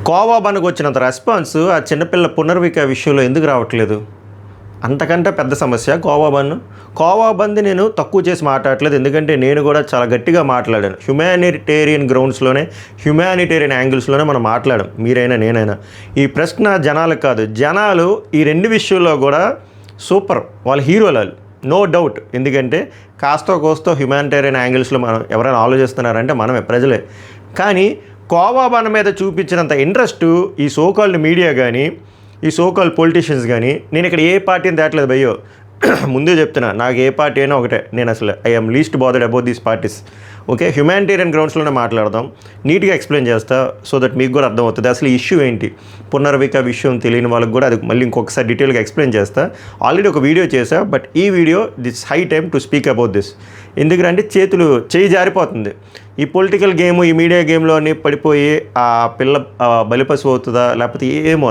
కోవా బండ్కి వచ్చినంత రెస్పాన్స్ ఆ చిన్నపిల్ల పునర్విక విషయంలో ఎందుకు రావట్లేదు? అంతకంటే పెద్ద సమస్య కోవా బంద్ నేను తక్కువ చేసి మాట్లాడట్లేదు. ఎందుకంటే నేను కూడా చాలా గట్టిగా మాట్లాడాను. హ్యుమానిటేరియన్ గ్రౌండ్స్లోనే, హ్యుమానిటేరియన్ యాంగిల్స్లోనే మనం మాట్లాడాం, మీరైనా నేనైనా. ఈ ప్రశ్న జనాలకు కాదు, జనాలు ఈ రెండు విషయాల్లో కూడా సూపర్, వాళ్ళ హీరోలు, నో డౌట్. ఎందుకంటే కోస్తో హ్యుమానిటేరియన్ యాంగిల్స్లో మనం ఎవరైనా ఆలోచిస్తున్నారంటే మనమే, ప్రజలే. కానీ కోవా బండ్ మీద చూపించినంత ఇంట్రెస్ట్ ఈ సోకాల్డ్ మీడియా కానీ, ఈ సోకాల్డ్ పొలిటీషియన్స్ కానీ, నేను ఇక్కడ ఏ పార్టీని తేట్లేదు భయ్యో, ముందే చెప్తున్నా, నాకు ఏ పార్టీ అయినా ఒకటే. నేను అసలు I'm least bothered about these parties. Okay, humanitarian గ్రౌండ్స్లోనే మాట్లాడదాం, నీట్గా ఎక్స్ప్లెయిన్ చేస్తా, సో దట్ మీకు కూడా అర్థమవుతుంది అసలు ఇష్యూ ఏంటి. పునర్విక విషయం తెలియని వాళ్ళకి కూడా అది మళ్ళీ ఇంకొకసారి డీటెయిల్గా ఎక్స్ప్లెయిన్ చేస్తా. ఆల్రెడీ ఒక వీడియో చేశా, బట్ ఈ video this high time to speak about this. ఎందుకంటే చేయి జారిపోతుంది ఈ పొలిటికల్ గేమ్, ఈ మీడియా గేమ్లో అన్నీ పడిపోయి ఆ పిల్ల బలిపశువు అవుతుందా లేకపోతే ఏమో.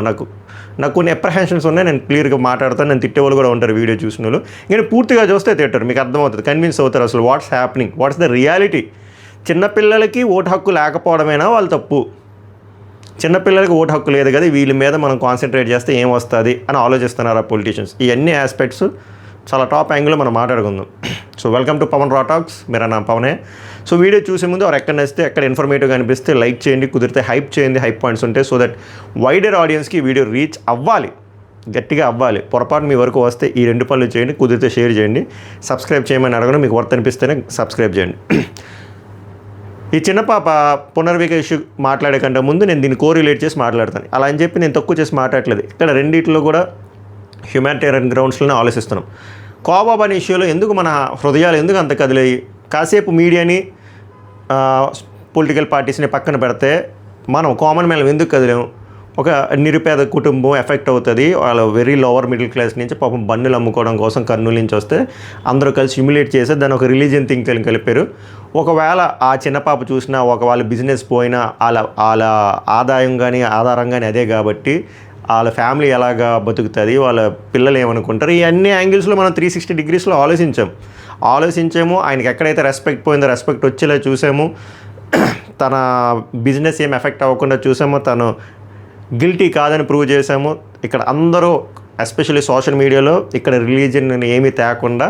నాకు కొన్ని అప్రహెన్షన్స్ ఉన్నాయి, నేను క్లియర్గా మాట్లాడతాను. నేను తిట్టేవాళ్ళు కూడా ఉంటారు వీడియో చూసిన వాళ్ళు. నేను పూర్తిగా చూస్తే తిట్టారు, మీకు అర్థమవుతుంది, కన్విన్స్ అవుతారు అసలు what's happening, what's the reality. చిన్నపిల్లలకి ఓటు హక్కు లేకపోవడమేనా వాళ్ళ తప్పు? చిన్నపిల్లలకి ఓటు హక్కు లేదు కదా, వీళ్ళ మీద మనం కాన్సన్ట్రేట్ చేస్తే ఏం వస్తుంది అని ఆలోచిస్తున్నారు ఆ పొలిటీషియన్స్. ఇవన్నీ ఆస్పెక్ట్స్ చాలా టాప్ యాంగిల్లో మనం మాట్లాడుకుందాం. సో వెల్కమ్ టు పవన్ రా టాక్స్, मेरा नाम పవనే. సో వీడియో చూసే ముందు ఎక్కడ నచ్చితే ఎక్కడ ఇన్ఫర్మేటివ్గా అనిపిస్తే లైక్ చేయండి, కుదిరితే హైప్ చేయండి, హైప్ పాయింట్స్ ఉంటాయి, సో దట్ వైడర్ ఆడియన్స్కి వీడియో రీచ్ అవ్వాలి, గట్టిగా అవ్వాలి. పొరపాటు మీ వరకు వస్తే ఈ రెండు పనులు చేయండి, కుదిరితే షేర్ చేయండి, సబ్స్క్రైబ్ చేయమని అడగను, మీకు వర్త్ అనిపిస్తేనే సబ్స్క్రైబ్ చేయండి. ఈ చిన్న పాప పునర్విక ఇష్యూ మాట్లాడే కంటే ముందు నేను దీన్ని కోరిలేట్ చేసి మాట్లాడతాను. అలా అని చెప్పి నేను తక్కువ చేసి మాట్లాడలేదు. ఇక్కడ రెండింటిలో కూడా హ్యుమానిటేరియన్ గ్రౌండ్స్లోనే ఆలోచిస్తున్నాం. కోవా బండ్ ఇష్యూలో ఎందుకు మన హృదయాలు ఎందుకు అంత కదిలేయి? కాసేపు మీడియాని, పొలిటికల్ పార్టీస్ని పక్కన పెడితే మనం కామన్ మ్యాన్ ఎందుకు కదిలేము? ఒక నిరుపేద కుటుంబం ఎఫెక్ట్ అవుతుంది, వాళ్ళు వెరీ లోవర్ మిడిల్ క్లాస్ నుంచి పాపం బండ్లు అమ్ముకోవడం కోసం కర్నూలు నుంచి వస్తే అందరూ కలిసి హ్యూమిలేట్ చేసి దాన్ని ఒక రిలీజియన్ థింకింగ్ కలిపారు. ఒకవేళ ఆ చిన్న పాప చూసినా, ఒకవేళ బిజినెస్ పోయినా, వాళ్ళ ఆదాయం కానీ ఆధారం కానీ అదే కాబట్టి వాళ్ళ ఫ్యామిలీ ఎలాగా బతుకుతుంది, వాళ్ళ పిల్లలు ఏమనుకుంటారు, ఈ అన్ని యాంగిల్స్లో మనం 360 డిగ్రీస్లో ఆలోచించాము. ఆయనకి ఎక్కడైతే రెస్పెక్ట్ పోయిందో రెస్పెక్ట్ వచ్చేలా చూసాము, తన బిజినెస్ ఏం ఎఫెక్ట్ అవ్వకుండా చూసాము, తను గిల్టీ కాదని ప్రూవ్ చేసాము. ఇక్కడ అందరూ ఎస్పెషల్లీ సోషల్ మీడియాలో ఇక్కడ రిలీజియన్ ఏమీ తేకుండా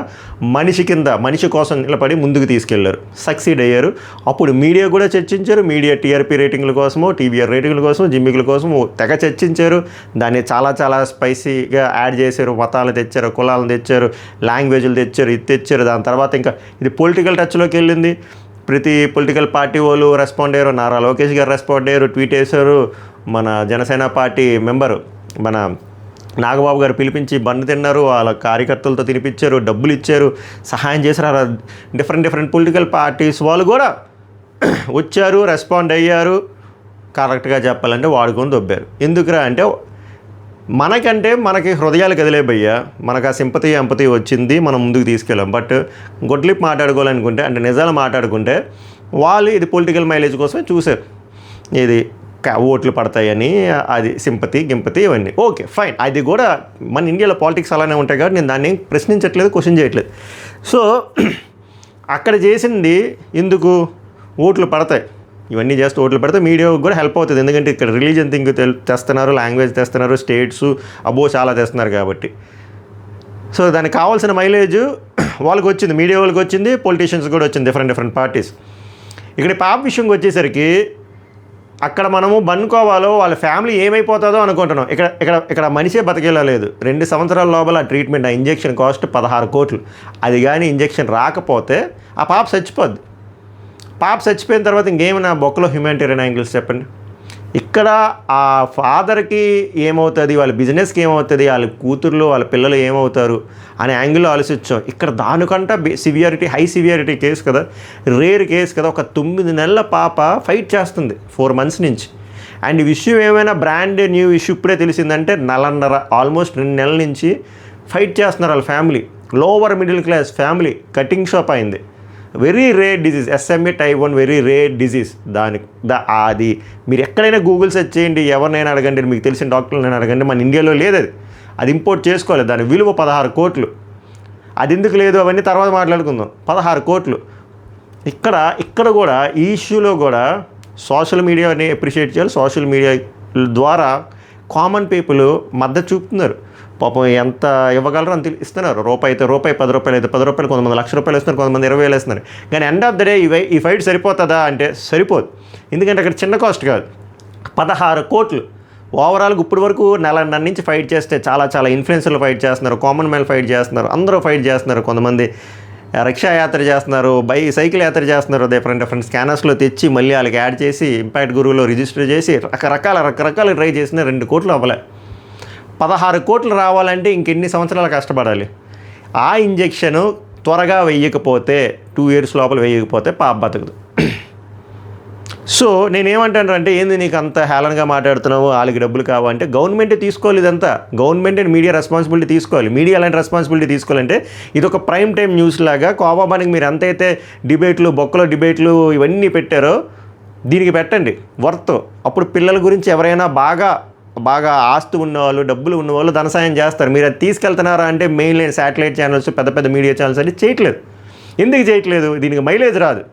మనిషి కోసం నిలబడి ముందుకు తీసుకెళ్లారు, సక్సీడ్ అయ్యారు. అప్పుడు మీడియా కూడా చర్చించారు, మీడియా టీఆర్పీ రేటింగ్ల కోసము, టీవీఆర్ రేటింగ్ల కోసం, జిమ్మికుల కోసము తెగ చర్చించారు. దాన్ని చాలా స్పైసీగా యాడ్ చేశారు, మతాలు తెచ్చారు, కులాలను తెచ్చారు, లాంగ్వేజ్లు తెచ్చారు, ఇది తెచ్చారు. దాని తర్వాత ఇంకా ఇది పొలిటికల్ టచ్లోకి వెళ్ళింది. ప్రతి పొలిటికల్ పార్టీ వాళ్ళు రెస్పాండ్ అయ్యారు. నారా లోకేష్ గారు రెస్పాండ్ అయ్యారు, ట్వీట్ వేశారు. మన జనసేన పార్టీ మెంబరు మన నాగబాబు గారు పిలిపించి బండి తిన్నారు, వాళ్ళ కార్యకర్తలతో తినిపించారు, డబ్బులు ఇచ్చారు, సహాయం చేశారు. డిఫరెంట్ పొలిటికల్ పార్టీస్ వాళ్ళు కూడా వచ్చారు, రెస్పాండ్ అయ్యారు. కరెక్ట్గా చెప్పాలంటే వాడుకొని దొబ్బారు. ఎందుకురా అంటే మనకి హృదయాలు కదిలే భయ్యా, మనకు ఆ సింపతి ఎంపతి వచ్చింది, మనం ముందుకు తీసుకెళ్ళాం. బట్ గొడ్లిప్ మాట్లాడుకోవాలనుకుంటే, అంటే నిజాలు మాట్లాడుకుంటే వాళ్ళు ఇది పొలిటికల్ మైలేజ్ కోసమే చూశారు, ఇది ఓట్లు పడతాయని, అది సింపతి గింపతి ఇవన్నీ. ఓకే ఫైన్, అది కూడా మన ఇండియాలో పాలిటిక్స్ అలానే ఉంటాయి కాబట్టి నేను దాన్ని ప్రశ్నించట్లేదు, క్వశ్చన్ చేయట్లేదు. సో అక్కడ చేసింది ఎందుకు? ఓట్లు పడతాయి, ఇవన్నీ చేస్తే ఓట్లు పడితే మీడియాకు కూడా హెల్ప్ అవుతుంది. ఎందుకంటే ఇక్కడ రిలీజియన్ థింగ్ తెస్తున్నారు, లాంగ్వేజ్ తెస్తున్నారు, స్టేట్స్ చాలా తెస్తున్నారు కాబట్టి. సో దానికి కావాల్సిన మైలేజ్ వాళ్ళకి వచ్చింది, మీడియా వాళ్ళకి వచ్చింది, పొలిటీషియన్స్ కూడా వచ్చింది, డిఫరెంట్ పార్టీస్. ఇక్కడ పాప విషయంకి వచ్చేసరికి అక్కడ మనము బండ్కోవాలో వాళ్ళ ఫ్యామిలీ ఏమైపోతుందో అనుకుంటున్నాం. ఇక్కడ మనిషే బతికేలా లేదు. 2 సంవత్సరాల లోపల ట్రీట్మెంట్, ఆ ఇంజెక్షన్ కాస్ట్ 16 కోట్లు. అది కానీ ఇంజెక్షన్ రాకపోతే ఆ పాప చచ్చిపోద్ది. పాప చచ్చిపోయిన తర్వాత ఇంకేమైనా బొక్కలో హ్యుమానిటేరియన్ యాంగిల్స్ చెప్పండి. ఇక్కడ ఆ ఫాదర్కి ఏమవుతుంది, వాళ్ళ బిజినెస్కి ఏమవుతుంది, వాళ్ళ కూతుర్లు వాళ్ళ పిల్లలు ఏమవుతారు అనే యాంగిల్లో ఆలోచించాం. ఇక్కడ దానికంటే హై సివియారిటీ కేసు కదా, రేర్ కేసు కదా. ఒక 9 నెలల పాప ఫైట్ చేస్తుంది 4 months నుంచి. అండ్ ఈ విషయం ఏమైనా బ్రాండ్ న్యూ ఇష్యూ ఇప్పుడే తెలిసిందంటే 1.5 ఆల్మోస్ట్ 2 నెలల నుంచి ఫైట్ చేస్తున్నారు వాళ్ళ family. Lower middle class family, cutting shop అయింది. Very rare disease, SMA type 1 very rare disease. అది మీరు ఎక్కడైనా గూగుల్ సెర్చ్ చేయండి, ఎవరినైనా అడగండి, మీకు తెలిసిన డాక్టర్లను అడగండి, మన ఇండియాలో లేదు అది ఇంపోర్ట్ చేసుకోలేదు. దాని విలువ 16 కోట్లు. అది ఎందుకు లేదు అవన్నీ తర్వాత మాట్లాడుకుందాం. 16 కోట్లు. ఇక్కడ కూడా ఈ ఇష్యూలో కూడా సోషల్ మీడియాని అప్రిషియేట్ చేయాలి, సోషల్ మీడియా ద్వారా కామన్ పీపుల్ మద్దతు చూపుతున్నారు. పాపం ఎంత ఇవ్వగలరో అంత ఇస్తున్నారు. రూపాయి అయితే రూపాయి, 10 రూపాయలు అయితే 10 రూపాయలు, కొంతమంది ₹1,00,000 ఇస్తున్నారు, కొంతమంది 20,000 ఇస్తున్నారు. కానీ ఎండ్ ఆఫ్ ద డే ఈ ఫైట్ సరిపోతుందా అంటే సరిపోదు. ఎందుకంటే అక్కడ చిన్న కాస్ట్ కాదు, 16 కోట్లు ఓవరాల్గా ఇప్పటి వరకు నెల నుంచి ఫైట్ చేస్తే చాలా ఇన్ఫ్లుయెన్సర్లు ఫైట్ చేస్తున్నారు, కామన్ మ్యాన్ ఫైట్ చేస్తున్నారు, అందరూ ఫైట్ చేస్తున్నారు. కొంతమంది రిక్షా యాత్ర చేస్తున్నారు, సైకిల్ యాత్ర చేస్తున్నారు. డిఫరెంట్ స్కానర్స్లో తెచ్చి మళ్ళీ వాళ్ళకి యాడ్ చేసి ఇంపాక్ట్ గురువులో రిజిస్టర్ చేసి రకరకాల ట్రై చేసిన 2 కోట్లు అవ్వలే. 16 కోట్లు రావాలంటే ఇంకెన్ని సంవత్సరాలు కష్టపడాలి. ఆ ఇంజెక్షను త్వరగా వేయకపోతే 2 years లోపల వేయకపోతే పాప బతకదు. సో నేనేమంటానంటే, ఏంది నీకు అంత హేళనగా మాట్లాడుతున్నావు, వాళ్ళకి డబ్బులు కావాలంటే గవర్నమెంటే తీసుకోవాలి. ఇదంతా గవర్నమెంట్ అండ్ మీడియా రెస్పాన్సిబిలిటీ తీసుకోవాలి. మీడియా అలాంటి రెస్పాన్సిబిలిటీ తీసుకోవాలంటే ఇది ఒక ప్రైమ్ టైం న్యూస్ లాగా కోవాబానికి మీరు ఎంతైతే డిబేట్లు, బొక్కలో డిబేట్లు ఇవన్నీ పెట్టారో దీనికి పెట్టండి వర్త్. అప్పుడు పిల్లల గురించి ఎవరైనా బాగా ఆస్తి ఉన్నవాళ్ళు, డబ్బులు ఉన్నవాళ్ళు ధనసాయం చేస్తారు. మీరు అది తీసుకెళ్తున్నారా అంటే మెయిన్ లైన్ శాటిలైట్ ఛానల్స్, పెద్ద మీడియా ఛానల్స్ అంటే చేయట్లేదు. ఎందుకు చేయట్లేదు? దీనికి మైలేజ్ రాదు.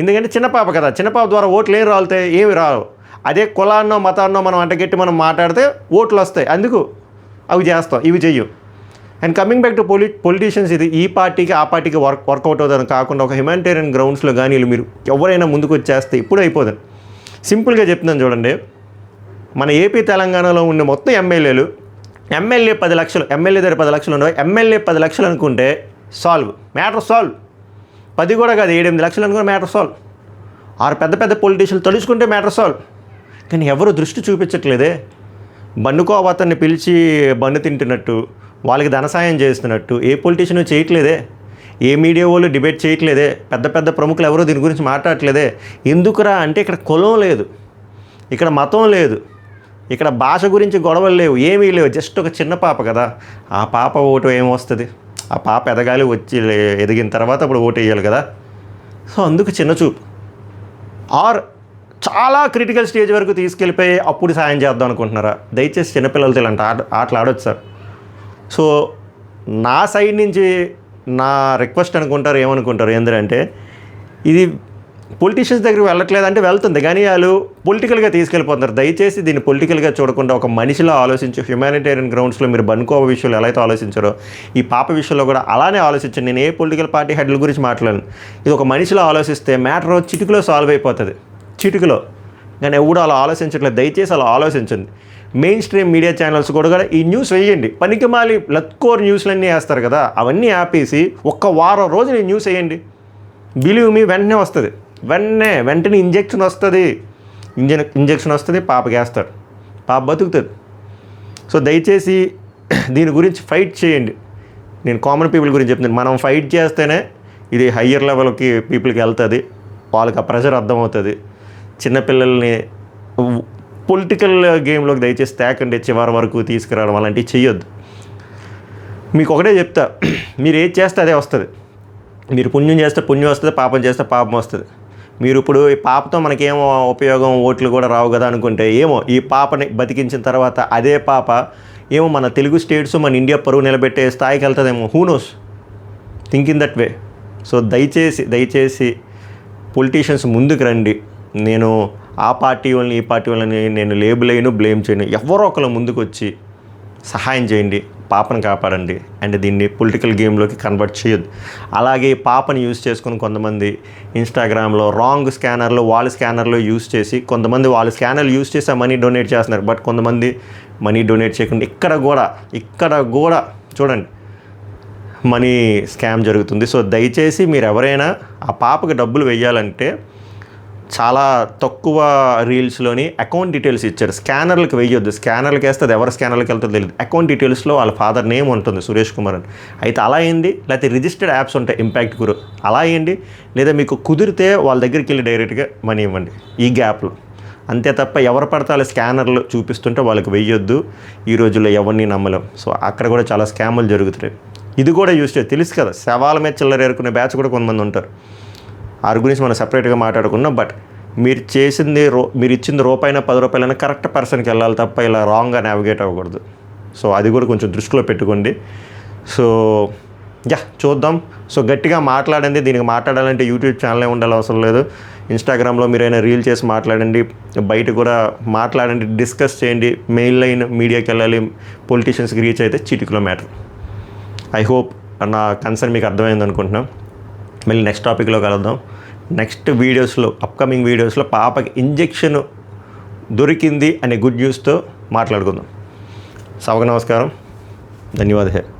ఎందుకంటే చిన్న పాప కదా, చిన్న పాప ద్వారా ఓట్లు ఏం రాలుతాయి? ఏమి రావు. అదే కులాన్నో మతాన్నో మనం అంటగట్టి మనం మాట్లాడితే ఓట్లు వస్తాయి. అందుకు అవి చేస్తాం, ఇవి చెయ్యం. And coming back to politicians, ఇది ఈ పార్టీకి ఆ పార్టీకి వర్కౌట్ అవుతుందని కాకుండా ఒక హ్యుమానిటేరియన్ గ్రౌండ్స్లో కానీ మీరు ఎవరైనా ముందుకు వచ్చేస్తే ఇప్పుడు అయిపోతుంది. సింపుల్గా చెప్తున్నాను చూడండి, మన ఏపీ తెలంగాణలో ఉన్న మొత్తం ఎమ్మెల్యే 10 లక్షలు, ఎమ్మెల్యే దగ్గర 10 లక్షలు ఉండవు, ఎమ్మెల్యే 10 లక్షలు అనుకుంటే మ్యాటర్ సాల్వ్. 10 కూడా కాదు, 7-8 లక్షలు అనుకుని మ్యాటర్ సాల్వ్. 6 పెద్ద పొలిటీషియన్లు తలుచుకుంటే మ్యాటర్ సాల్వ్. కానీ ఎవరు దృష్టి చూపించట్లేదే. బన్నుకోవతన్ని పిలిచి బన్ను తింటున్నట్టు, వాళ్ళకి ధనసాయం చేస్తున్నట్టు ఏ పొలిటీషియన్ చేయట్లేదే. ఏ మీడియా వాళ్ళు డిబేట్ చేయట్లేదే. పెద్ద ప్రముఖులు ఎవరో దీని గురించి మాట్లాడట్లేదే. ఎందుకురా అంటే ఇక్కడ కులం లేదు, ఇక్కడ మతం లేదు, ఇక్కడ భాష గురించి గొడవలు లేవు, ఏమీ లేవు. జస్ట్ ఒక చిన్న పాప కదా, ఆ పాప ఓటు ఏమొస్తుంది? ఆ పాప ఎదగాలి, వచ్చి ఎదిగిన తర్వాత అప్పుడు ఓటు వేయాలి కదా. సో అందుకు చిన్న చూపు. చాలా క్రిటికల్ స్టేజ్ వరకు తీసుకెళ్ళిపోయి అప్పుడు సాయం చేద్దాం అనుకుంటున్నారా? దయచేసి చిన్నపిల్లలతో ఇలాంటి ఆటలు ఆడొచ్చు సార్. సో నా సైడ్ నుంచి నా రిక్వెస్ట్ అనుకుంటారు, ఏమనుకుంటారు ఏంటంటే, ఇది పొలిటీషియన్స్ దగ్గరికి వెళ్ళట్లేదంటే వెళ్తుంది, కానీ వాళ్ళు పొలిటికల్గా తీసుకెళ్ళిపోతున్నారు. దయచేసి దీన్ని పొలిటికల్గా చూడకుండా ఒక మనిషిలో ఆలోచించి హ్యుమానిటేరియన్ గ్రౌండ్స్లో మీరు బన్కోవ విషయంలో ఎలా అయితే ఆలోచించారో ఈ పాప విషయంలో కూడా అలానే ఆలోచించండి. నేను ఏ పొలిటికల్ పార్టీ హెడ్ల గురించి మాట్లాడను. ఇది ఒక మనిషిలో ఆలోచిస్తే మ్యాటర్ చిటికలో సాల్వ్ అయిపోతుంది, చిటికలో. కానీ ఎవడు అలా ఆలోచించట్లేదు. దయచేసి అలా ఆలోచించండి. మెయిన్ స్ట్రీమ్ మీడియా ఛానల్స్ కూడా ఈ న్యూస్ వేయండి. పనికిమాలి లత్కోర్ న్యూస్లన్నీ వేస్తారు కదా, అవన్నీ ఆపేసి ఒక్క వారం రోజులు ఈ న్యూస్ వేయండి. బిలీవ్ మీ వెంటనే వస్తుంది, వెంటనే ఇంజెక్షన్ వస్తుంది, పాపకి వేస్తాడు, పాప బతుకుతుంది. సో దయచేసి దీని గురించి ఫైట్ చేయండి. నేను కామన్ పీపుల్ గురించి చెప్తున్నాను. మనం ఫైట్ చేస్తేనే ఇది హయ్యర్ లెవెల్కి పీపుల్కి వెళ్తుంది, వాళ్ళకి ఆ ప్రెషర్ అర్థమవుతుంది. చిన్నపిల్లల్ని పొలిటికల్ గేమ్లోకి దయచేసి తేకండి, చివరి వరకు తీసుకురావడం అలాంటివి చెయ్యొద్దు. మీకు ఒకటే చెప్తా, మీరు ఏది చేస్తే అదే వస్తుంది. మీరు పుణ్యం చేస్తే పుణ్యం వస్తుంది, పాపం చేస్తే పాపం వస్తుంది. మీరు ఇప్పుడు ఈ పాపతో మనకేమో ఉపయోగం, ఓట్లు కూడా రావు కదా అనుకుంటే, ఏమో ఈ పాపని బతికించిన తర్వాత అదే పాప ఏమో మన తెలుగు స్టేట్స్, మన ఇండియా పరువు నిలబెట్టే స్థాయికి వెళ్తుందేమో. Who knows, think in that way. So దయచేసి పొలిటీషియన్స్ ముందుకు రండి. నేను ఆ పార్టీ వాళ్ళని ఈ పార్టీ వాళ్ళని నేను లేబుల్ అయ్యను, బ్లేమ్ చేయను. ఎవరో ఒకరు ముందుకు వచ్చి సహాయం చేయండి, పాపను కాపాడండి. అండ్ దీన్ని పొలిటికల్ గేమ్లోకి కన్వర్ట్ చేయొద్దు. అలాగే పాపని యూజ్ చేసుకుని కొంతమంది ఇన్స్టాగ్రామ్లో రాంగ్ స్కానర్లు, వాళ్ళ స్కానర్లో యూజ్ చేసి, కొంతమంది వాళ్ళ స్కానర్లు యూజ్ చేసి ఆ మనీ డొనేట్ చేస్తున్నారు. బట్ కొంతమంది మనీ డొనేట్ చేయకుండా ఇక్కడ కూడా చూడండి మనీ స్కామ్ జరుగుతుంది. సో దయచేసి మీరు ఎవరైనా ఆ పాపకి డబ్బులు వెయ్యాలంటే చాలా తక్కువ రీల్స్లోని అకౌంట్ డీటెయిల్స్ ఇచ్చారు. స్కానర్లకు వేయొద్దు. స్కానర్లకు వేస్తే అది ఎవరి స్కానర్లకు వెళ్తుందో తెలియదు. అకౌంట్ డీటెయిల్స్లో వాళ్ళ ఫాదర్ నేమ్ ఉంటుంది, సురేష్ కుమార్ అని. అయితే అలా అయ్యండి, లేకపోతే రిజిస్టర్డ్ యాప్స్ ఉంటాయి ఇంపాక్ట్ గురు, అలా అయ్యండి. లేదా మీకు కుదిరితే వాళ్ళ దగ్గరికి వెళ్ళి డైరెక్ట్గా మనీ ఇవ్వండి ఈ గ్యాప్లో. అంతే తప్ప ఎవరు పడితే వాళ్ళ స్కానర్లు చూపిస్తుంటే వాళ్ళకి వెయ్యొద్దు. ఈ రోజుల్లో ఎవరిని నమ్మలేం. సో అక్కడ కూడా చాలా స్కాములు జరుగుతున్నాయి. ఇది కూడా యూజ్ చేసి తెలుసు కదా, శవాల మీద చిల్లర ఏరుకునే బ్యాచ్ కూడా కొంతమంది ఉంటారు. వారి గురించి మనం సపరేట్గా మాట్లాడుకున్నాం. బట్ మీరు చేసింది మీరు ఇచ్చింది రూపాయినా 10 రూపాయలైనా కరెక్ట్ పర్సన్కి వెళ్ళాలి తప్ప ఇలా రాంగ్గా నావిగేట్ అవ్వకూడదు. సో అది కూడా కొంచెం దృష్టిలో పెట్టుకోండి. సో చూద్దాం. సో గట్టిగా మాట్లాడండి. దీనికి మాట్లాడాలంటే యూట్యూబ్ ఛానలే ఉండాలి అవసరం లేదు. ఇన్స్టాగ్రామ్లో మీరైనా రీల్ చేసి మాట్లాడండి, బయట కూడా మాట్లాడండి, డిస్కస్ చేయండి. మెయిన్ లైన్ మీడియాకి వెళ్ళాలి, పొలిటీషియన్స్కి రీచ్ అయితే చిటికలో మ్యాటర్. ఐ హోప్ నా కన్సర్న్ మీకు అర్థమైంది అనుకుంటున్నాం. మళ్ళీ నెక్స్ట్ టాపిక్లో కలుద్దాం. నెక్స్ట్ వీడియోస్లో, అప్కమింగ్ వీడియోస్లో పాపకి ఇంజెక్షన్ దొరికింది అనే గుడ్ న్యూస్తో మాట్లాడుకుందాం. సభకు నమస్కారం. ధన్యవాదాలు.